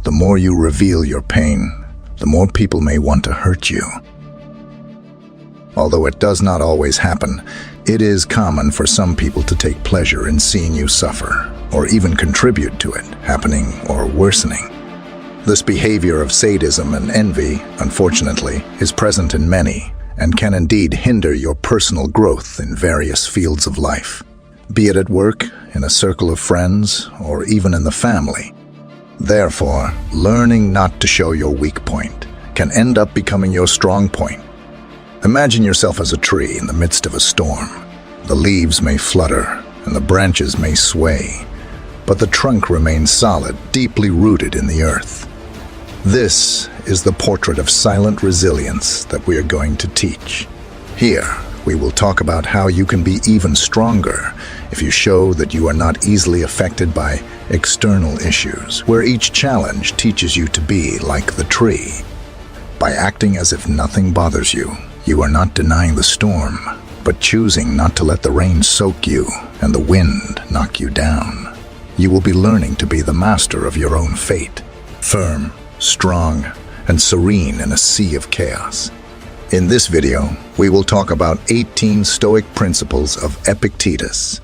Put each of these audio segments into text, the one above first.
the more you reveal your pain, the more people may want to hurt you. Although it does not always happen, it is common for some people to take pleasure in seeing you suffer, or even contribute to it happening or worsening. This behavior of sadism and envy, unfortunately, is present in many, and can indeed hinder your personal growth in various fields of life, be it at work, in a circle of friends, or even in the family. Therefore, learning not to show your weak point can end up becoming your strong point. Imagine yourself as a tree in the midst of a storm. The leaves may flutter, and the branches may sway, but the trunk remains solid, deeply rooted in the earth. This is the portrait of silent resilience that we are going to teach. Here, we will talk about how you can be even stronger if you show that you are not easily affected by external issues, where each challenge teaches you to be like the tree. By acting as if nothing bothers you, you are not denying the storm, but choosing not to let the rain soak you and the wind knock you down. You will be learning to be the master of your own fate, firm, strong, and serene in a sea of chaos. In this video, we will talk about 18 Stoic principles of Epictetus,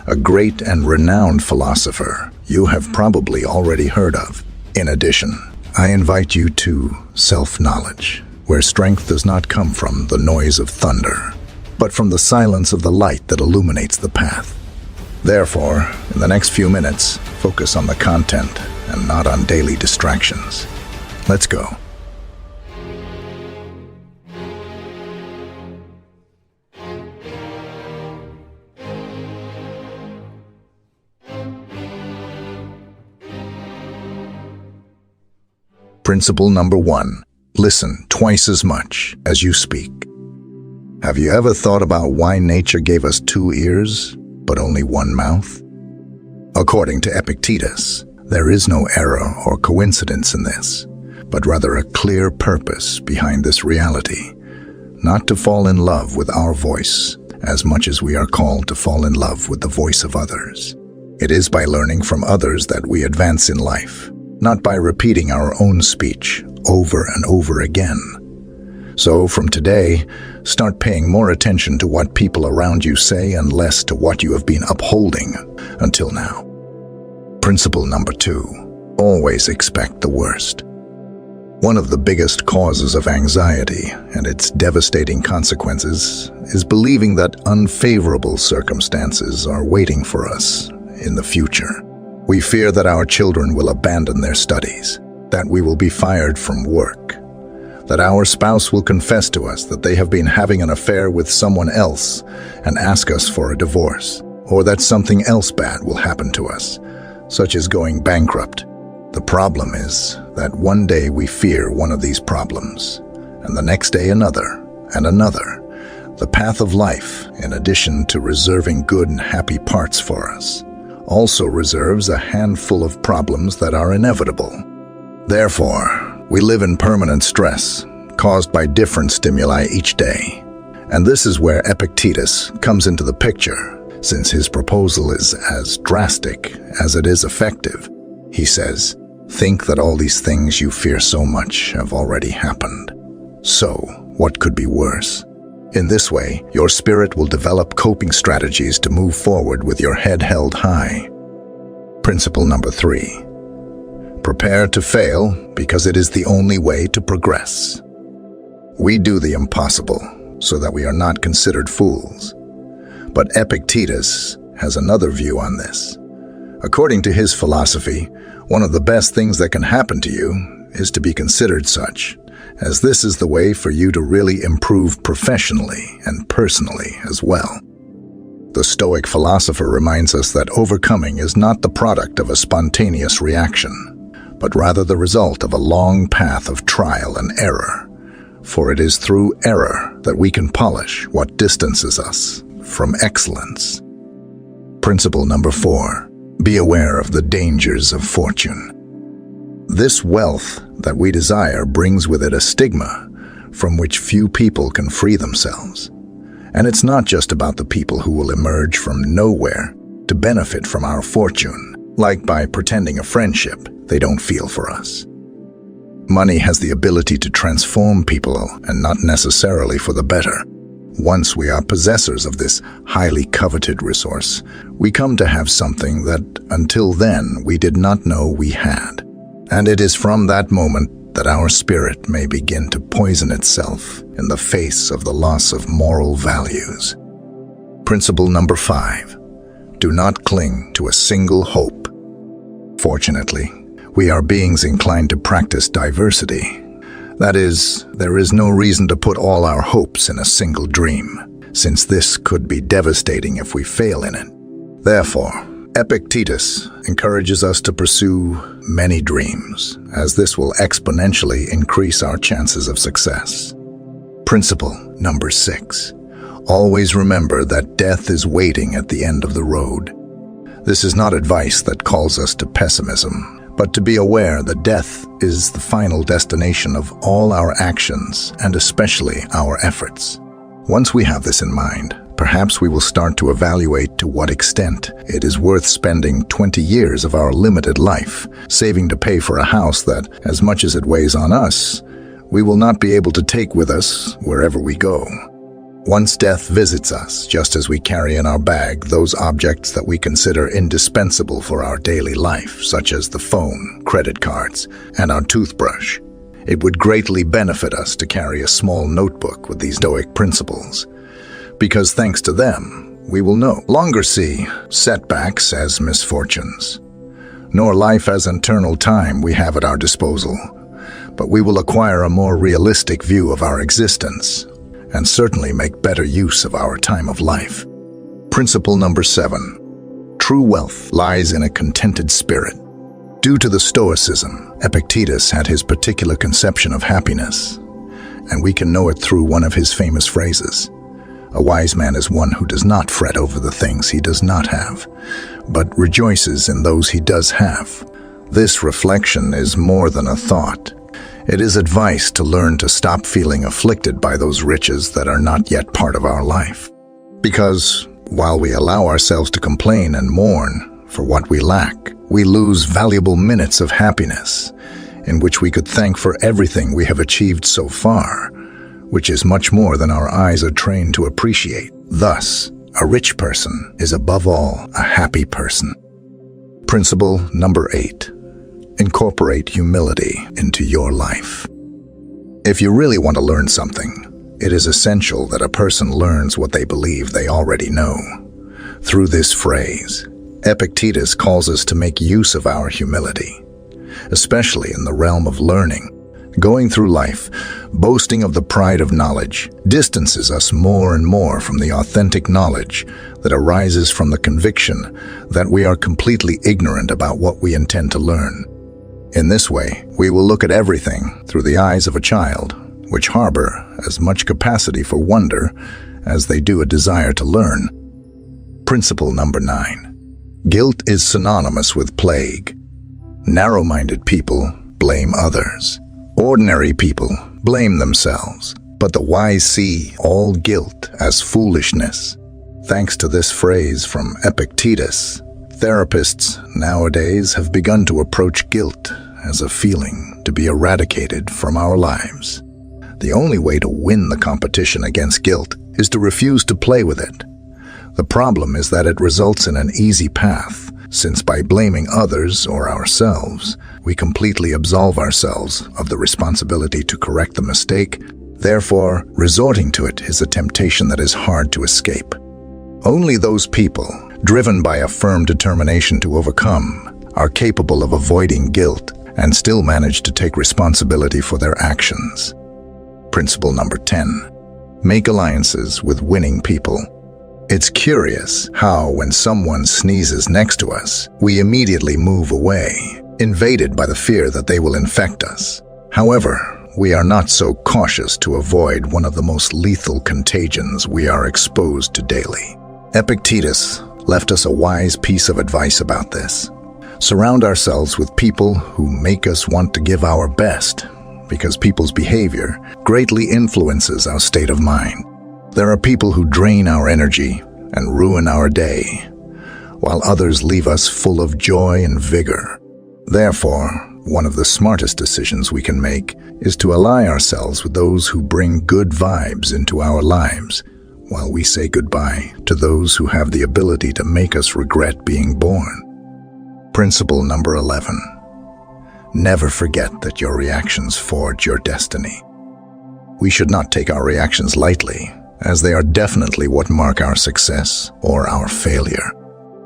a great and renowned philosopher you have probably already heard of. In addition, I invite you to self-knowledge, where strength does not come from the noise of thunder, but from the silence of the light that illuminates the path. Therefore, in the next few minutes, focus on the content and not on daily distractions. Let's go. Principle number 1. Listen twice as much as you speak. Have you ever thought about why nature gave us 2 ears, but only 1 mouth? According to Epictetus, there is no error or coincidence in this, but rather a clear purpose behind this reality, not to fall in love with our voice as much as we are called to fall in love with the voice of others. It is by learning from others that we advance in life, not by repeating our own speech over and over again. So from today, start paying more attention to what people around you say and less to what you have been upholding until now. Principle number 2. Always expect the worst. One of the biggest causes of anxiety and its devastating consequences is believing that unfavorable circumstances are waiting for us in the future. We fear that our children will abandon their studies, that we will be fired from work, that our spouse will confess to us that they have been having an affair with someone else and ask us for a divorce, or that something else bad will happen to us, such as going bankrupt. The problem is that one day we fear one of these problems, and the next day another, and another. The path of life, in addition to reserving good and happy parts for us, also reserves a handful of problems that are inevitable. Therefore, we live in permanent stress, caused by different stimuli each day. And this is where Epictetus comes into the picture, since his proposal is as drastic as it is effective. He says, "Think that all these things you fear so much have already happened. So, what could be worse?" In this way, your spirit will develop coping strategies to move forward with your head held high. Principle number 3. Prepare to fail because it is the only way to progress. We do the impossible so that we are not considered fools. But Epictetus has another view on this. According to his philosophy, one of the best things that can happen to you is to be considered such, as this is the way for you to really improve professionally and personally as well. The Stoic philosopher reminds us that overcoming is not the product of a spontaneous reaction, but rather the result of a long path of trial and error. For it is through error that we can polish what distances us from excellence. Principle number 4. Be aware of the dangers of fortune. This wealth that we desire brings with it a stigma from which few people can free themselves. And it's not just about the people who will emerge from nowhere to benefit from our fortune, like by pretending a friendship they don't feel for us. Money has the ability to transform people, and not necessarily for the better. Once we are possessors of this highly coveted resource, we come to have something that, until then, we did not know we had. And it is from that moment that our spirit may begin to poison itself in the face of the loss of moral values. Principle number 5. Do not cling to a single hope. Fortunately, we are beings inclined to practice diversity. That is, there is no reason to put all our hopes in a single dream, since this could be devastating if we fail in it. Therefore, Epictetus encourages us to pursue many dreams, as this will exponentially increase our chances of success. Principle number 6. Always remember that death is waiting at the end of the road. This is not advice that calls us to pessimism, but to be aware that death is the final destination of all our actions and especially our efforts. Once we have this in mind, perhaps we will start to evaluate to what extent it is worth spending 20 years of our limited life saving to pay for a house that, as much as it weighs on us, we will not be able to take with us wherever we go. Once death visits us, just as we carry in our bag those objects that we consider indispensable for our daily life, such as the phone, credit cards, and our toothbrush, it would greatly benefit us to carry a small notebook with these Stoic principles, because thanks to them, we will no longer see setbacks as misfortunes, nor life as eternal time we have at our disposal, but we will acquire a more realistic view of our existence, and certainly make better use of our time of life. Principle number 7. True wealth lies in a contented spirit. Due to the Stoicism, Epictetus had his particular conception of happiness, and we can know it through one of his famous phrases. A wise man is one who does not fret over the things he does not have, but rejoices in those he does have. This reflection is more than a thought. It is advice to learn to stop feeling afflicted by those riches that are not yet part of our life. Because while we allow ourselves to complain and mourn for what we lack, we lose valuable minutes of happiness in which we could thank for everything we have achieved so far, which is much more than our eyes are trained to appreciate. Thus, a rich person is above all a happy person. Principle number 8. Incorporate humility into your life. If you really want to learn something, it is essential that a person learns what they believe they already know. Through this phrase, Epictetus calls us to make use of our humility, especially in the realm of learning. Going through life, boasting of the pride of knowledge, distances us more and more from the authentic knowledge that arises from the conviction that we are completely ignorant about what we intend to learn. In this way, we will look at everything through the eyes of a child, which harbor as much capacity for wonder as they do a desire to learn. Principle number 9. Guilt is synonymous with plague. Narrow-minded people blame others. Ordinary people blame themselves, but the wise see all guilt as foolishness. Thanks to this phrase from Epictetus, therapists nowadays have begun to approach guilt as a feeling to be eradicated from our lives. The only way to win the competition against guilt is to refuse to play with it. The problem is that it results in an easy path, since by blaming others or ourselves, we completely absolve ourselves of the responsibility to correct the mistake. Therefore, resorting to it is a temptation that is hard to escape. Only those people, driven by a firm determination to overcome, are capable of avoiding guilt and still manage to take responsibility for their actions. Principle number 10. Make alliances with winning people. It's curious how, when someone sneezes next to us, we immediately move away, invaded by the fear that they will infect us. However, we are not so cautious to avoid one of the most lethal contagions we are exposed to daily. Epictetus left us a wise piece of advice about this. Surround ourselves with people who make us want to give our best, because people's behavior greatly influences our state of mind. There are people who drain our energy and ruin our day, while others leave us full of joy and vigor. Therefore, one of the smartest decisions we can make is to ally ourselves with those who bring good vibes into our lives, while we say goodbye to those who have the ability to make us regret being born. Principle number 11. Never forget that your reactions forge your destiny. We should not take our reactions lightly, as they are definitely what mark our success or our failure.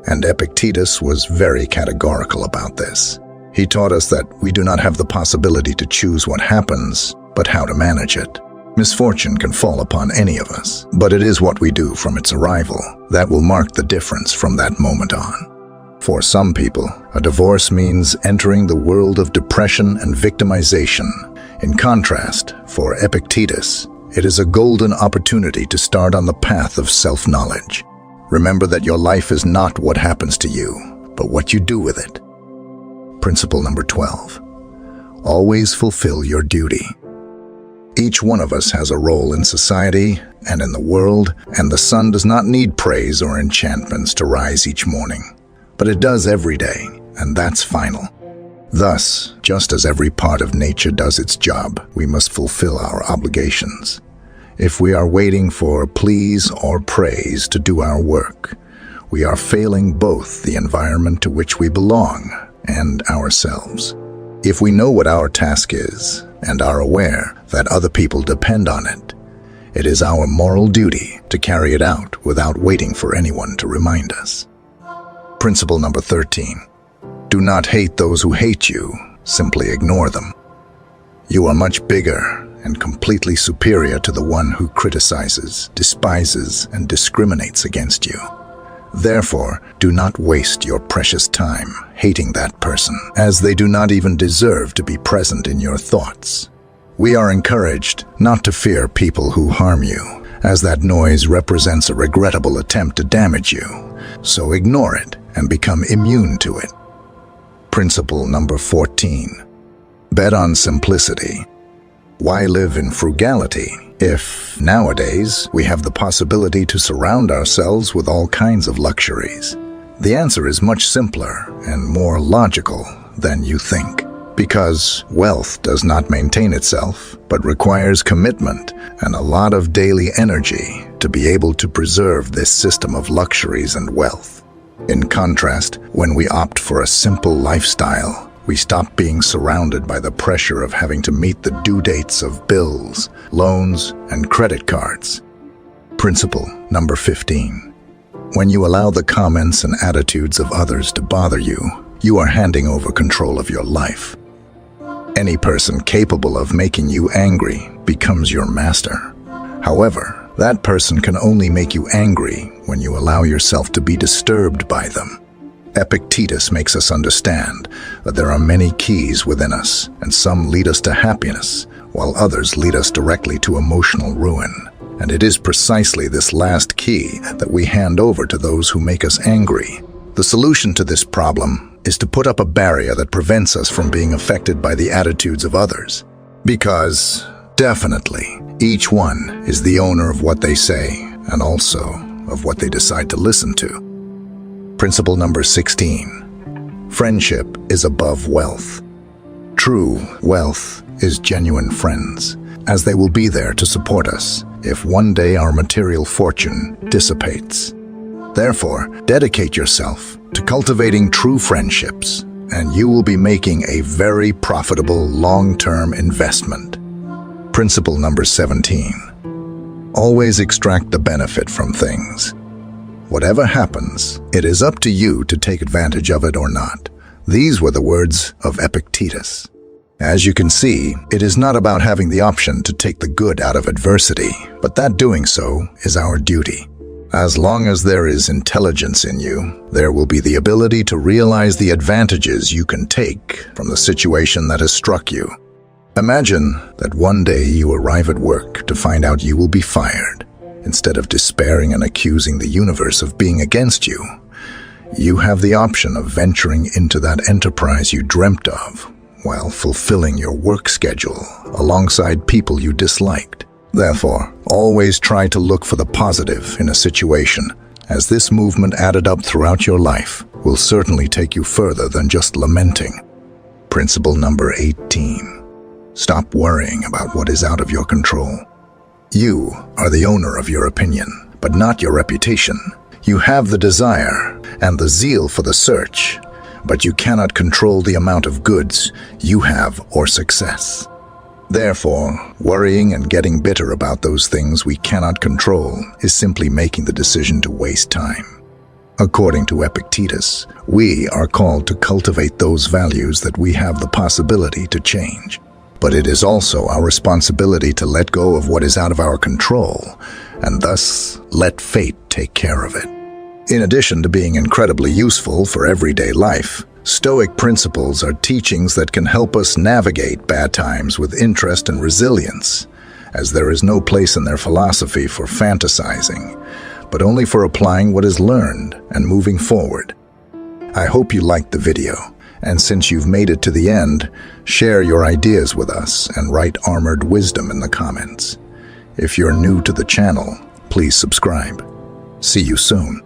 And Epictetus was very categorical about this. He taught us that we do not have the possibility to choose what happens, but how to manage it. Misfortune can fall upon any of us, but it is what we do from its arrival that will mark the difference from that moment on. For some people, a divorce means entering the world of depression and victimization. In contrast, for Epictetus, it is a golden opportunity to start on the path of self-knowledge. Remember that your life is not what happens to you, but what you do with it. Principle number 12. Always fulfill your duty. Each one of us has a role in society and in the world, and the sun does not need praise or enchantments to rise each morning. But it does every day, and that's final. Thus, just as every part of nature does its job, we must fulfill our obligations. If we are waiting for please or praise to do our work, we are failing both the environment to which we belong and ourselves. If we know what our task is and are aware that other people depend on it, it is our moral duty to carry it out without waiting for anyone to remind us. Principle number 13. Do not hate those who hate you, simply ignore them. You are much bigger and completely superior to the one who criticizes, despises, and discriminates against you. Therefore, do not waste your precious time hating that person, as they do not even deserve to be present in your thoughts. We are encouraged not to fear people who harm you, as that noise represents a regrettable attempt to damage you, so ignore it and become immune to it. Principle number 14. Bet on simplicity. Why live in frugality if, nowadays, we have the possibility to surround ourselves with all kinds of luxuries? The answer is much simpler and more logical than you think. Because wealth does not maintain itself, but requires commitment and a lot of daily energy to be able to preserve this system of luxuries and wealth. In contrast, when we opt for a simple lifestyle, we stop being surrounded by the pressure of having to meet the due dates of bills, loans, and credit cards. Principle number 15. When you allow the comments and attitudes of others to bother you, you are handing over control of your life. Any person capable of making you angry becomes your master. However, that person can only make you angry when you allow yourself to be disturbed by them. Epictetus makes us understand that there are many keys within us, and some lead us to happiness, while others lead us directly to emotional ruin. And it is precisely this last key that we hand over to those who make us angry. The solution to this problem is to put up a barrier that prevents us from being affected by the attitudes of others. Because, definitely, each one is the owner of what they say, and also of what they decide to listen to. Principle number 16. Friendship is above wealth. True wealth is genuine friends, as they will be there to support us if one day our material fortune dissipates. Therefore, dedicate yourself to cultivating true friendships, and you will be making a very profitable long-term investment. Principle number 17. Always extract the benefit from things. Whatever happens, it is up to you to take advantage of it or not. These were the words of Epictetus. As you can see, it is not about having the option to take the good out of adversity, but that doing so is our duty. As long as there is intelligence in you, there will be the ability to realize the advantages you can take from the situation that has struck you. Imagine that one day you arrive at work to find out you will be fired. Instead of despairing and accusing the universe of being against you, you have the option of venturing into that enterprise you dreamt of while fulfilling your work schedule alongside people you disliked. Therefore, always try to look for the positive in a situation, as this movement added up throughout your life will certainly take you further than just lamenting. Principle number 18. Stop worrying about what is out of your control. You are the owner of your opinion, but not your reputation. You have the desire and the zeal for the search, but you cannot control the amount of goods you have or success. Therefore, worrying and getting bitter about those things we cannot control is simply making the decision to waste time. According to Epictetus, we are called to cultivate those values that we have the possibility to change. But it is also our responsibility to let go of what is out of our control, and thus let fate take care of it. In addition to being incredibly useful for everyday life, Stoic principles are teachings that can help us navigate bad times with interest and resilience, as there is no place in their philosophy for fantasizing, but only for applying what is learned and moving forward. I hope you liked the video, and since you've made it to the end, share your ideas with us and write Armored Wisdom in the comments. If you're new to the channel, please subscribe. See you soon.